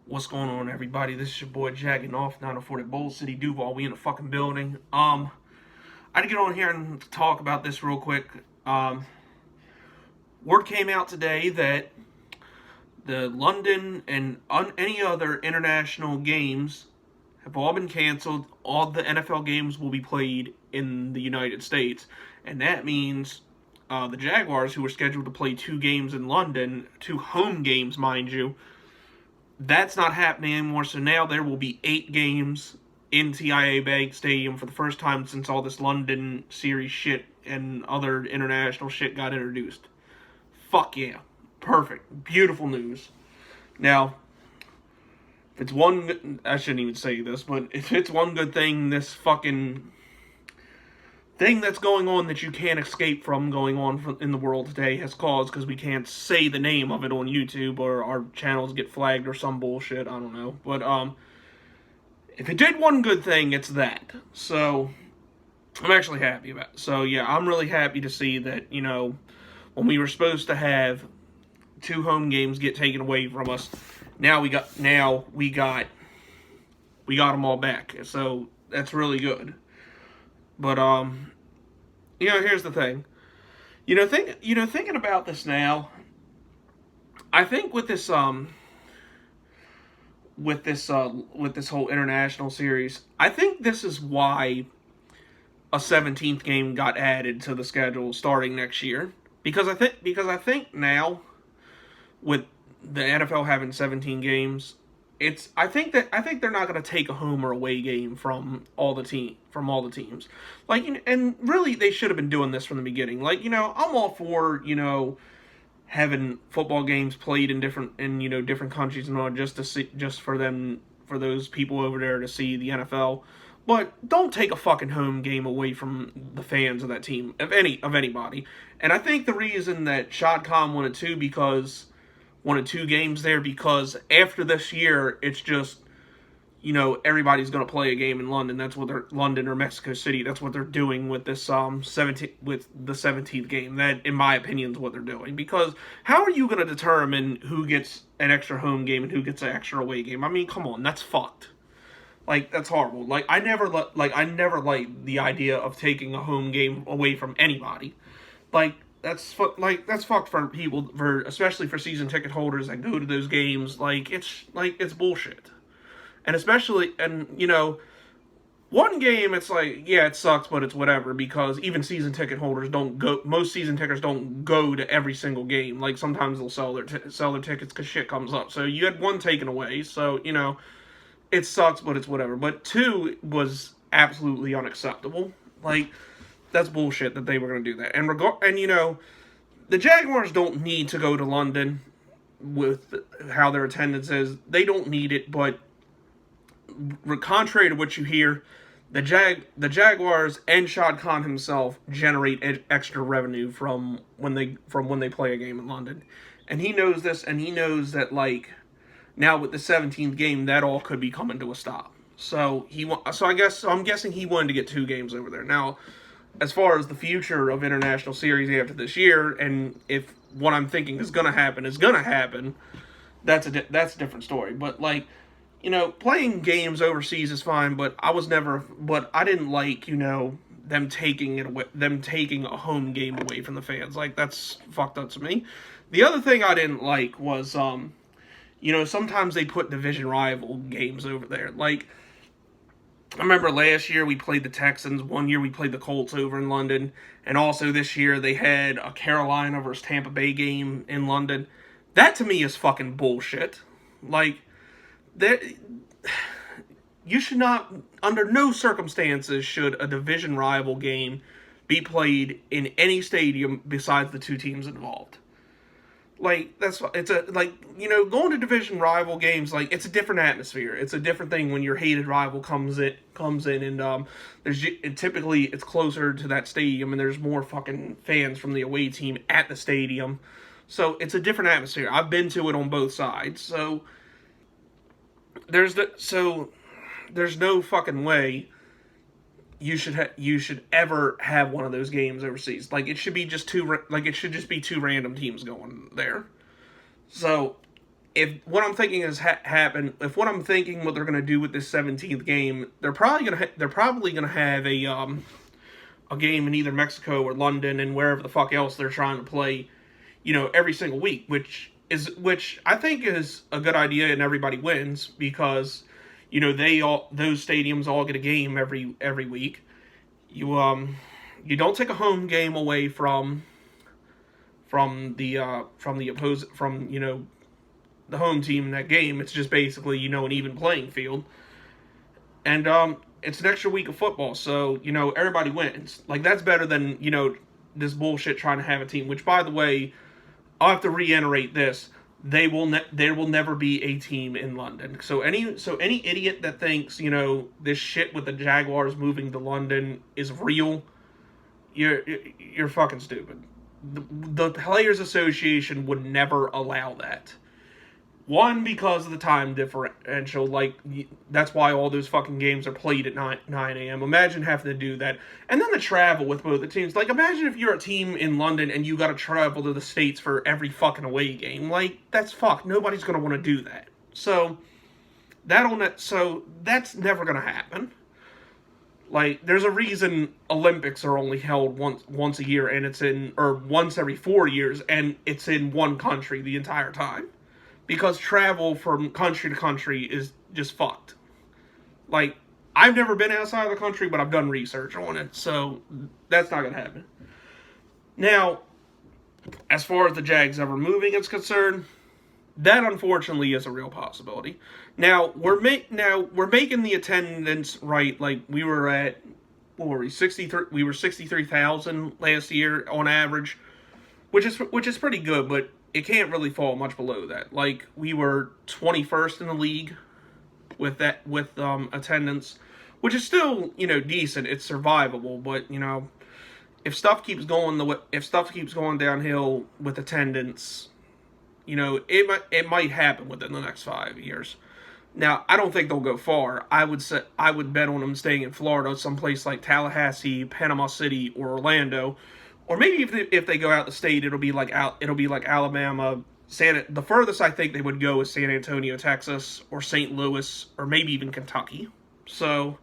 What's going on, everybody? This is your boy Jacking off 904 at Bold City, Duval. We in the fucking building. I had to get on here and talk about this real quick. Word came out today that the London and any other international games have all been canceled. All the NFL games will be played in the United States, and that means the Jaguars, who were scheduled to play 2 games in London, 2 home games, mind you. That's not happening anymore, so now there will be 8 games in TIAA Bank Stadium for the first time since all this London series shit and other international shit got introduced. Fuck yeah. Perfect. Beautiful news. Now, if it's one... I shouldn't even say this, but if it's one good thing this fucking thing that's going on that you can't escape from going on in the world today has caused, because we can't say the name of it on YouTube or our channels get flagged or some bullshit, I don't know. But if it did one good thing, it's that. So I'm actually happy about it. So yeah, I'm really happy to see that, you know, when we were supposed to have 2 home games get taken away from us, now we got them all back. So that's really good. But you know, here's the thing. Thinking about this now, I think with this whole international series, I think this is why a 17th game got added to the schedule starting next year. Because I think now with the NFL having 17 games, I think they're not going to take a home or away game from all the teams. Like, and really they should have been doing this from the beginning. Like, you know, I'm all for, you know, having football games played in different countries and all, just for those people over there to see the NFL. But don't take a fucking home game away from the fans of that team, of anybody. And I think the reason that Shad Khan wanted 2 games there, because after this year, it's just, you know, everybody's going to play a game in London. That's what London or Mexico City. That's what they're doing with this 17th game. That, in my opinion, is what they're doing. Because how are you going to determine who gets an extra home game and who gets an extra away game? I mean, come on, that's fucked. Like, that's horrible. Like, I never liked the idea of taking a home game away from anybody. That's fucked for people, especially for season ticket holders that go to those games. It's bullshit. And you know, one game, it's like, yeah, it sucks, but it's whatever, because even season ticket holders most season tickets don't go to every single game. Like, sometimes they'll sell their tickets because shit comes up. So you had 1 taken away, so, you know, it sucks, but it's whatever. But 2 was absolutely unacceptable. Like, that's bullshit that they were going to do that. And you know, the Jaguars don't need to go to London with how their attendance is. They don't need it, but contrary to what you hear, the Jaguars and Shad Khan himself generate extra revenue from when they play a game in London. And he knows this, and he knows that, like, now with the 17th game, that all could be coming to a stop. So I'm guessing he wanted to get 2 games over there. Now, as far as the future of international series after this year, and if what I'm thinking is going to happen, that's a different story. But, like, you know, playing games overseas is fine, but I didn't like, you know, them taking a home game away from the fans. Like, that's fucked up to me. The other thing I didn't like was, you know, sometimes they put division rival games over there. Like, I remember last year we played the Texans. One year we played the Colts over in London. And also this year they had a Carolina versus Tampa Bay game in London. That to me is fucking bullshit. Like, you should not, under no circumstances should a division rival game be played in any stadium besides the 2 teams involved. Like, you know, going to division rival games, like, it's a different atmosphere. It's a different thing when your hated rival comes in, and typically it's closer to that stadium, and there's more fucking fans from the away team at the stadium. So it's a different atmosphere. I've been to it on both sides. So there's no fucking way you should ever have one of those games overseas. Like, it should be just 2 random teams going there. So if what I'm thinking is happen, if what I'm thinking what they're gonna do with this 17th game, they're probably gonna have a game in either Mexico or London and wherever the fuck else they're trying to play, every single week, which I think is a good idea and everybody wins because, those stadiums all get a game every week. You don't take a home game away from the the home team in that game. It's just basically, an even playing field. And it's an extra week of football, so, everybody wins. Like, that's better than, this bullshit trying to have a team, which, by the way, I'll have to reiterate this. There will never be a team in London. So any idiot that thinks, this shit with the Jaguars moving to London is real, you're fucking stupid. The Players Association would never allow that. One, because of the time differential, that's why all those fucking games are played at 9 a.m. Imagine having to do that. And then the travel with both the teams. Imagine if you're a team in London and you gotta travel to the States for every fucking away game. That's fucked. Nobody's gonna want to do that. So, that's never gonna happen. There's a reason Olympics are only held once a year, and or once every 4 years, and it's in one country the entire time. Because travel from country to country is just fucked. I've never been outside of the country, but I've done research on it, so that's not going to happen. Now, as far as the Jags ever moving is concerned, that unfortunately is a real possibility. Now, we're making the attendance right. We were at, what were we, 63? We were 63,000 last year on average, which is pretty good, but it can't really fall much below that. We were 21st in the league with attendance, which is still, decent. It's survivable, but, if stuff keeps going downhill with attendance, it might happen within the next 5 years. Now, I don't think they'll go far. I would bet on them staying in Florida, someplace like Tallahassee, Panama City, or Orlando. Or maybe if they go out the state, it'll be like Alabama. The furthest I think they would go is San Antonio, Texas, or St. Louis, or maybe even Kentucky. So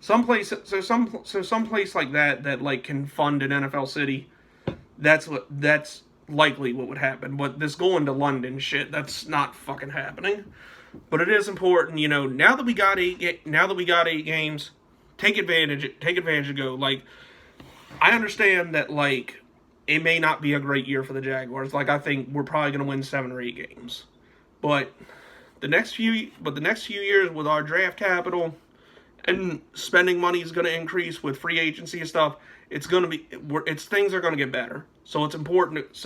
someplace like that can fund an NFL city. That's likely what would happen. But this going to London shit, that's not fucking happening. But it is important, now that we got 8 games, take advantage and go. I understand that, it may not be a great year for the Jaguars. I think we're probably going to win 7 or 8 games. But the next few years with our draft capital and spending money is going to increase with free agency and stuff, things are going to get better. So it's important. It's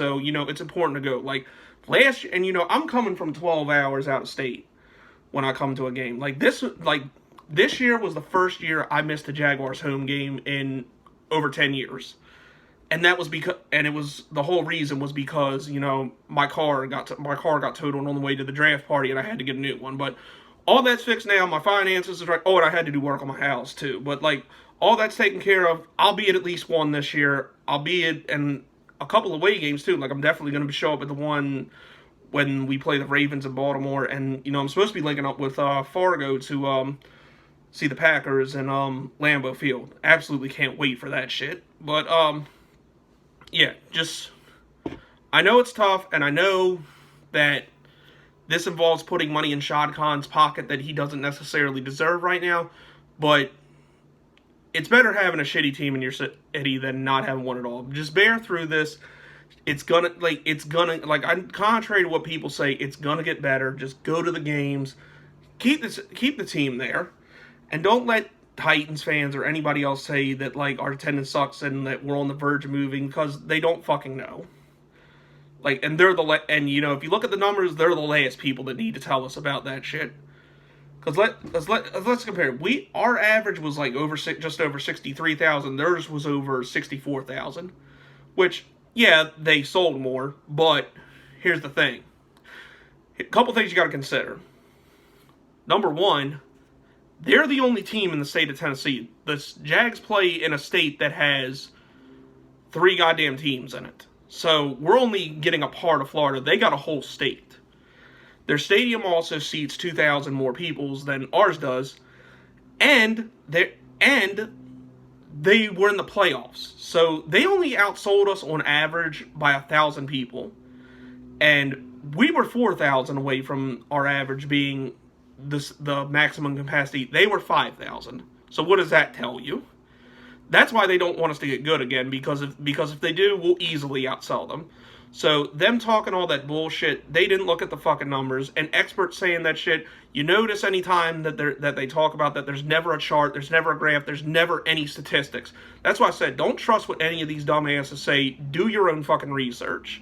important to go. Last year, and I'm coming from 12 hours out of state when I come to a game. This year was the first year I missed a Jaguars home game in over 10 years. And that was the whole reason was because, my car got totaled on the way to the draft party and I had to get a new one. But all that's fixed now. My finances is right. Oh, and I had to do work on my house too. But all that's taken care of. I'll be at least one this year. I'll be at and a couple of away games too. I'm definitely going to show up at the one when we play the Ravens in Baltimore. And, I'm supposed to be linking up with Fargo to see the Packers in Lambeau Field. Absolutely can't wait for that shit. But, yeah, I know it's tough, and I know that this involves putting money in Shad Khan's pocket that he doesn't necessarily deserve right now, but it's better having a shitty team in your city than not having one at all. Just bear through this. Contrary to what people say, it's gonna get better. Just go to the games. Keep the team there. And don't let Titans fans or anybody else say that, our attendance sucks and that we're on the verge of moving, because they don't fucking know. And they're if you look at the numbers, they're the last people that need to tell us about that shit. Because let's compare. Our average was just over 63,000. Theirs was over 64,000, which, yeah, they sold more. But here's the thing: a couple things you got to consider. Number one, they're the only team in the state of Tennessee. The Jags play in a state that has 3 goddamn teams in it. So we're only getting a part of Florida. They got a whole state. Their stadium also seats 2,000 more people than ours does, and they were in the playoffs, so they only outsold us on average by 1,000 people, and we were 4,000 away from our average being the maximum capacity. They were 5,000. So what does that tell you? That's why they don't want us to get good again, because if they do, we'll easily outsell them. So them talking all that bullshit, they didn't look at the fucking numbers, and experts saying that shit. You notice anytime that they talk about that, there's never a chart, there's never a graph, there's never any statistics. That's why I said, don't trust what any of these dumbasses say. Do your own fucking research,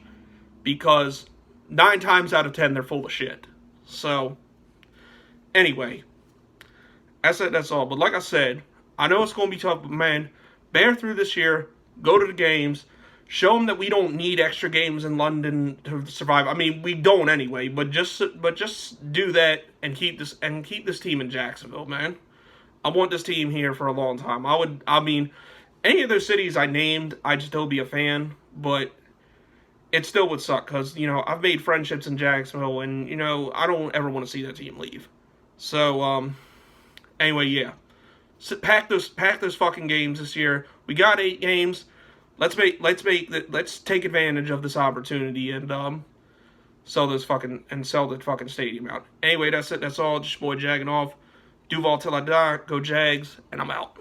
because 9 times out of 10 they're full of shit. So anyway, that's all. But like I said, I know it's going to be tough, but man, bear through this year. Go to the games. Show them that we don't need extra games in London to survive. I mean, we don't anyway, but just do that and keep this team in Jacksonville, man. I want this team here for a long time. I mean, any of those cities I named, I'd still be a fan, but it still would suck because, you know, I've made friendships in Jacksonville, and, you know, I don't ever want to see that team leave. So, anyway, yeah. So pack those fucking games this year. We got 8 games. Let's take advantage of this opportunity and sell the fucking stadium out. Anyway, that's it. That's all. Just your boy jagging off. Duval till I die. Go Jags, and I'm out.